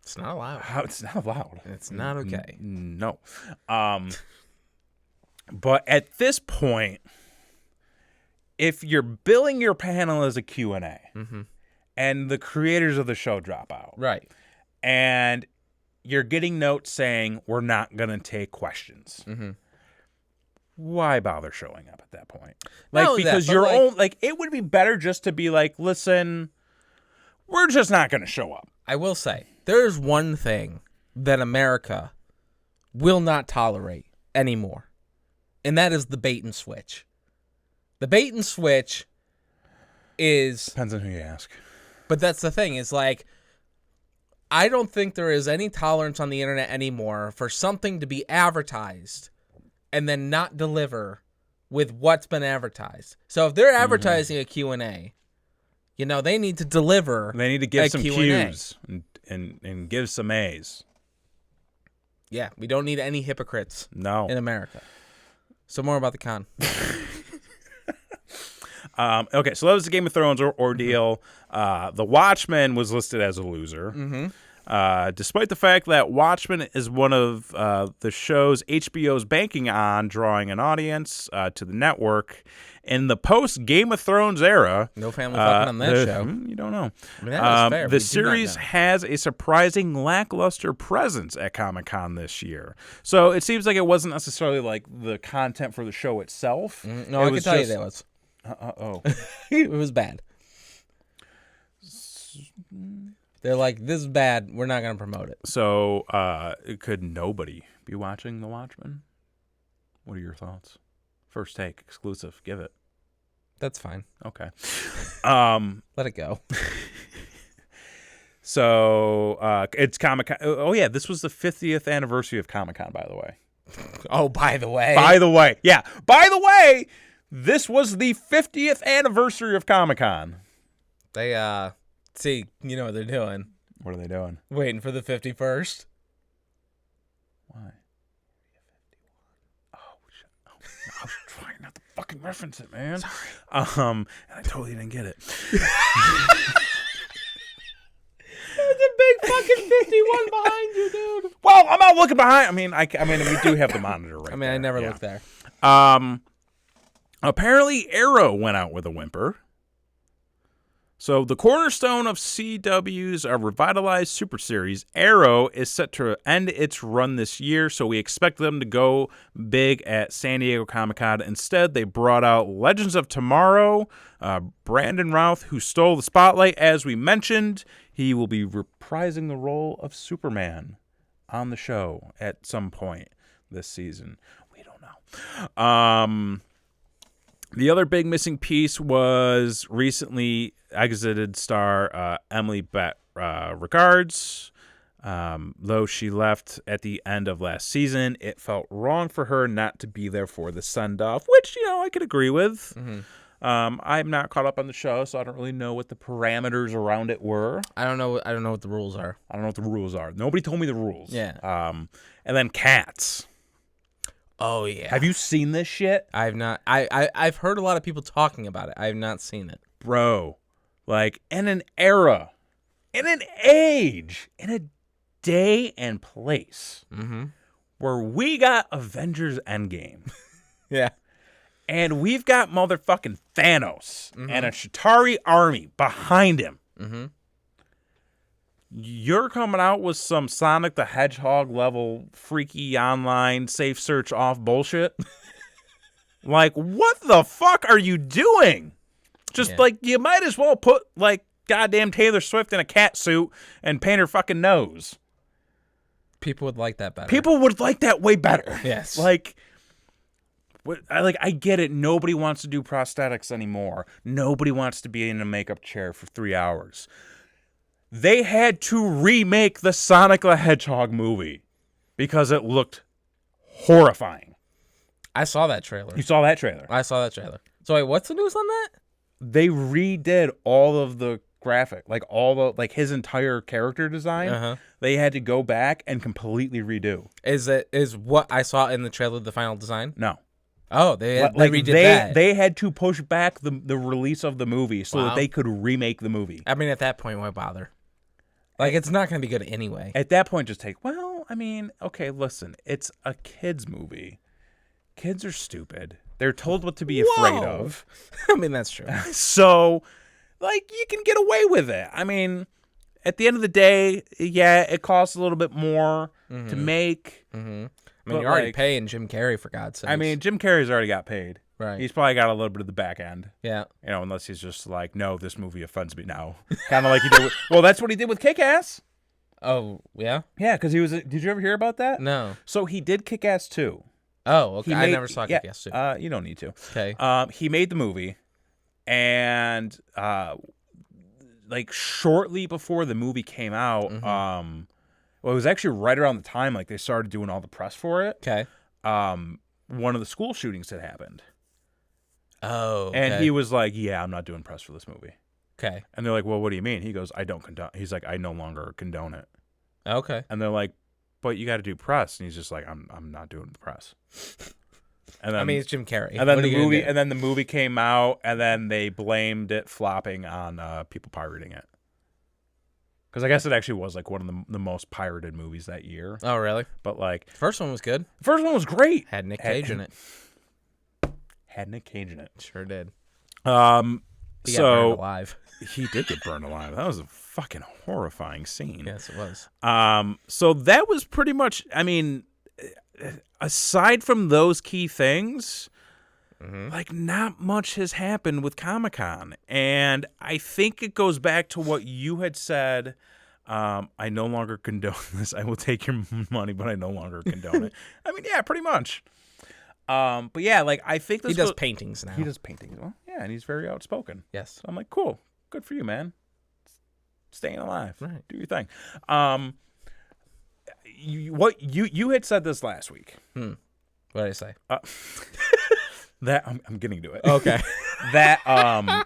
It's not allowed. It's not allowed. It's not okay. No. But at this point, if you're billing your panel as a Q&A and the creators of the show drop out, right, and you're getting notes saying we're not going to take questions, why bother showing up at that point? Like, because your own, like, it would be better just to be like, listen, we're just not going to show up. I will say, there's one thing that America will not tolerate anymore, and that is the bait and switch. The bait and switch is... Depends on who you ask. But that's the thing, is like, I don't think there is any tolerance on the internet anymore for something to be advertised and then not deliver with what's been advertised. So if they're advertising a Q&A, you know, they need to deliver. They need to give some Q&A. Q's and give some A's. Yeah, we don't need any hypocrites No. in America. So more about the con. Okay, so that was the Game of Thrones ordeal. The Watchmen was listed as a loser. Despite the fact that Watchmen is one of the shows HBO's banking on drawing an audience to the network. In the post-Game of Thrones era... No family fucking on that show. You don't know. I mean, that is fair. The series has a surprising lackluster presence at Comic-Con this year. So it seems like it wasn't necessarily like the content for the show itself. No, I can tell you that was. It was bad. They're like, this is bad. We're not going to promote it. So could nobody be watching The Watchmen? What are your thoughts? First take, exclusive. Give it. That's fine. Okay. Let it go. So it's Comic-Con. Oh, yeah. This was the 50th anniversary of Comic-Con, by the way. Oh, by the way. By the way. Yeah. By the way, this was the 50th anniversary of Comic-Con. They, see, you know what they're doing. What are they doing? Waiting for the 51st. Why? I was trying not to fucking reference it, man. Sorry. And I totally didn't get it. There's a big fucking 51 behind you, dude. Well, I'm not looking behind. I mean, we do have the monitor right there. I never looked there. Apparently Arrow went out with a whimper. So the cornerstone of CW's revitalized Super Series, Arrow, is set to end its run this year, so we expect them to go big at San Diego Comic-Con. Instead, they brought out Legends of Tomorrow, Brandon Routh, who stole the spotlight, as we mentioned. He will be reprising the role of Superman on the show at some point this season. We don't know. The other big missing piece was recently exited star Emily Ricards. Though she left at the end of last season, it felt wrong for her not to be there for the send-off, which, you know, I could agree with. I'm not caught up on the show, so I don't really know what the parameters around it were. I don't know what the rules are. I don't know what the rules are. Nobody told me the rules. Yeah. And then Cats. Oh, yeah. Have you seen this shit? I've not. I've heard a lot of people talking about it. I have not seen it. Bro, like, in an era, in an age, in a day and place where we got Avengers Endgame. Yeah. And we've got motherfucking Thanos and a Chitauri army behind him. You're coming out with some Sonic the Hedgehog level freaky online safe search off bullshit? Like, what the fuck are you doing? Just like, you might as well put like goddamn Taylor Swift in a cat suit and paint her fucking nose. People would like that better. People would like that way better. Yes. Like, I get it. Nobody wants to do prosthetics anymore. Nobody wants to be in a makeup chair for 3 hours. They had to remake the Sonic the Hedgehog movie because it looked horrifying. I saw that trailer. You saw that trailer? I saw that trailer. So wait, what's the news on that? They redid all of the graphic, like his entire character design. They had to go back and completely redo. Is what I saw in the trailer the final design? No. Oh, they redid that. They had to push back the release of the movie so that they could remake the movie. I mean, at that point, why bother? Like, it's not going to be good anyway. At that point, just take, well, I mean, okay, listen, it's a kid's movie. Kids are stupid. They're told what to be afraid of. I mean, that's true. So, like, you can get away with it. I mean, at the end of the day, yeah, it costs a little bit more to make. I mean, you're already paying Jim Carrey, for God's sake. I mean, Jim Carrey's already got paid. Right. He's probably got a little bit of the back end. Yeah. You know, unless he's just like, no, this movie offends me now. Kind of like he did with, well, that's what he did with Kick-Ass. Oh, yeah? Yeah, because he was, did you ever hear about that? No. So he did Kick-Ass 2. Oh, okay. I never saw Kick-Ass 2. You don't need to. Okay. He made the movie, and like shortly before the movie came out, well, it was actually right around the time like they started doing all the press for it. Okay. One of the school shootings had happened. Oh, okay. And he was like, yeah, I'm not doing press for this movie. Okay. And they're like, well, what do you mean? He goes, I don't condone. He's like, I no longer condone it. Okay. And they're like, but you got to do press. And he's just like, I'm not doing the press. And then, I mean, it's Jim Carrey. And then the movie came out, and then they blamed it flopping on people pirating it. Because I guess it actually was like one of the most pirated movies that year. Oh, really? But like, First one was good. the first one was great. Had Nick Cage in it. Had Nick Cage in it. Sure did. So He got burned alive. he did get burned alive. That was a fucking horrifying scene. Yes, it was. So that was pretty much. I mean, aside from those key things, like not much has happened with Comic-Con, and I think it goes back to what you had said. I no longer condone this. I will take your money, but I no longer condone it. I mean, yeah, pretty much. But yeah, like I think He does paintings now. He does paintings. Well, yeah, and he's very outspoken. Yes. So I'm like, cool, good for you, man. Staying alive, Right. Do your thing. You had said this last week. What did I say? That I'm getting to it. Okay. That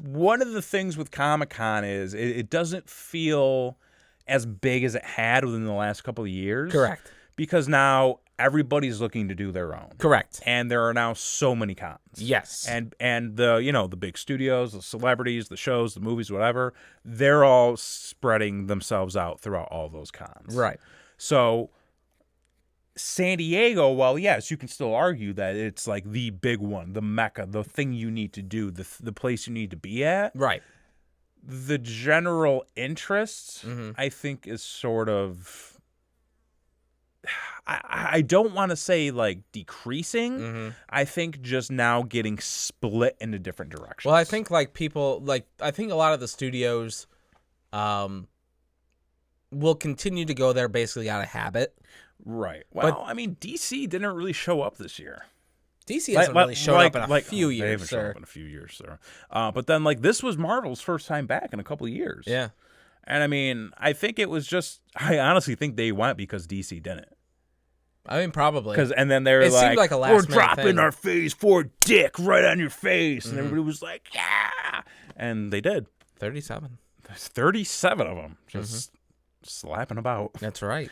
one of the things with Comic-Con is it doesn't feel as big as it had within the last couple of years. Correct. Because now everybody's looking to do their own. Correct. And there are now so many cons. Yes. And the big studios, the celebrities, the shows, the movies, whatever, they're all spreading themselves out throughout all those cons. Right. So San Diego, well, yes, you can still argue that it's like the big one, the mecca, the thing you need to do, the place you need to be at. Right. The general interest, I think, is sort of, I don't want to say like decreasing. I think just now getting split into different directions. Well, I think like people, like I think a lot of the studios will continue to go there basically out of habit. Right. Well, I mean, DC didn't really show up this year. DC hasn't really shown up in a few years, They haven't shown sir. up in a few years, sir. But then, like, this was Marvel's first time back in a couple of years. Yeah. And, I mean, I think it was just, I honestly think they went because DC didn't. I mean, probably. And then they were It seemed like a we're last-minute dropping thing. our phase 4 dick right on your face. And everybody was like, yeah. And they did. 37. There's 37 of them just slapping about. That's right.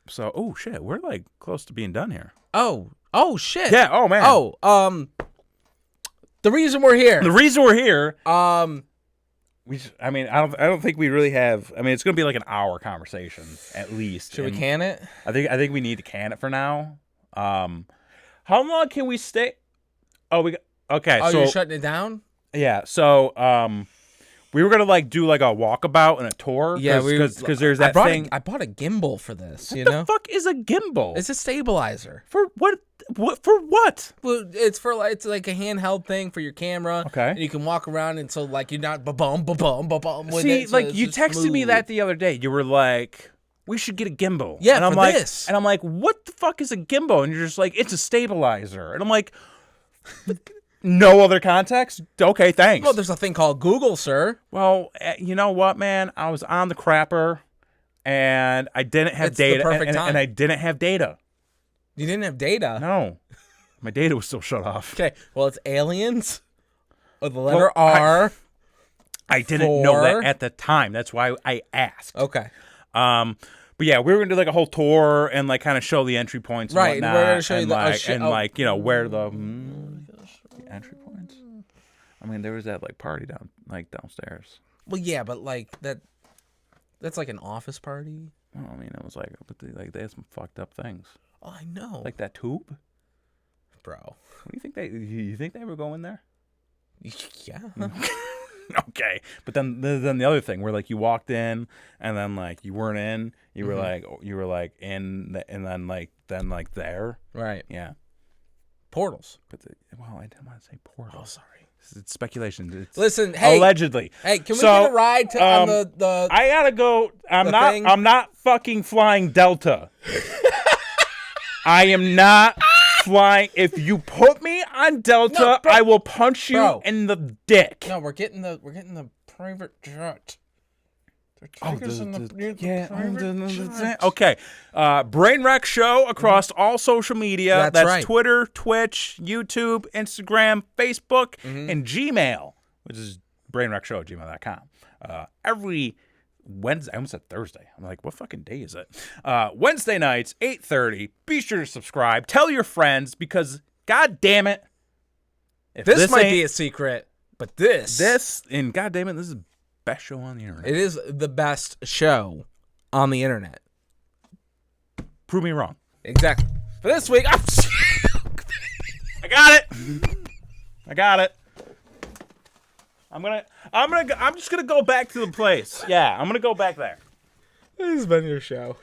So, oh, shit, we're, like, close to being done here. Oh, shit. Yeah, oh, man. Oh, the reason we're here. The reason we're here, I I don't think we really have. I mean, it's going to be like an hour conversation at least. should we can it? I think we need to can it for now. How long can we stay? Okay. Oh, so you're shutting it down? yeah, so we were gonna like do like a walkabout and a tour. Yeah, because there's that thing. I bought a gimbal for this. What the fuck is a gimbal? It's a stabilizer. For what? What for what? Well, it's like a handheld thing for your camera. Okay. And you can walk around and so like you're not ba-bum with See, it. So like it's you just texted me smooth. that the other day. You were like, we should get a gimbal. Yeah, and I'm for like, this. And I'm like, what the fuck is a gimbal? And you're just like, it's a stabilizer. And I'm like, no other context? Okay, thanks. Well, there's a thing called Google, sir. Well, you know what, man? I was on the crapper, and I didn't have It's the data. perfect and time. I didn't have data. You didn't have data. No. My data was still shut off. Okay. Well, it's aliens with the letter R. I didn't know that For- at the time. That's why I asked. Okay. But yeah, we were gonna do like a whole tour and like kind of show the entry points, and Right, and whatnot, we're gonna show you and the- like, and oh. like you know where the entry points. I mean, there was that like party downstairs. Well, yeah, but like that. That's like an office party. Well, I mean, it was like they had some fucked up things. Oh, I know. Like that tube, bro. What do you think you think they were going there? Yeah. Okay, but then the other thing where like you walked in and then like you weren't in, you were like in, and then like there. Right. Yeah. Portals. But I didn't want to say portal. Oh, sorry. It's speculation. Listen, hey, allegedly. Hey, can we get a ride to on the? I gotta go. I'm thing? not fucking flying Delta. I am not flying. If you put me on Delta, No, bro. I will punch you in the dick. No, we're getting the private jet. Okay. Brain Wreck Show across all social media. That's right. Twitter, Twitch, YouTube, Instagram, Facebook, and Gmail, which is brainwreckshow@gmail.com. Every Wednesday, I almost said Thursday. I'm like, what fucking day is it? Wednesday nights, 8:30. Be sure to subscribe. Tell your friends because, god damn it, if this might be a secret, but this, and god damn it, this is the best show on the internet. It is the best show on the internet. Prove me wrong. Exactly. For this week, I got it. I got it. I'm just gonna go back to the place. Yeah, I'm gonna go back there. This has been your show.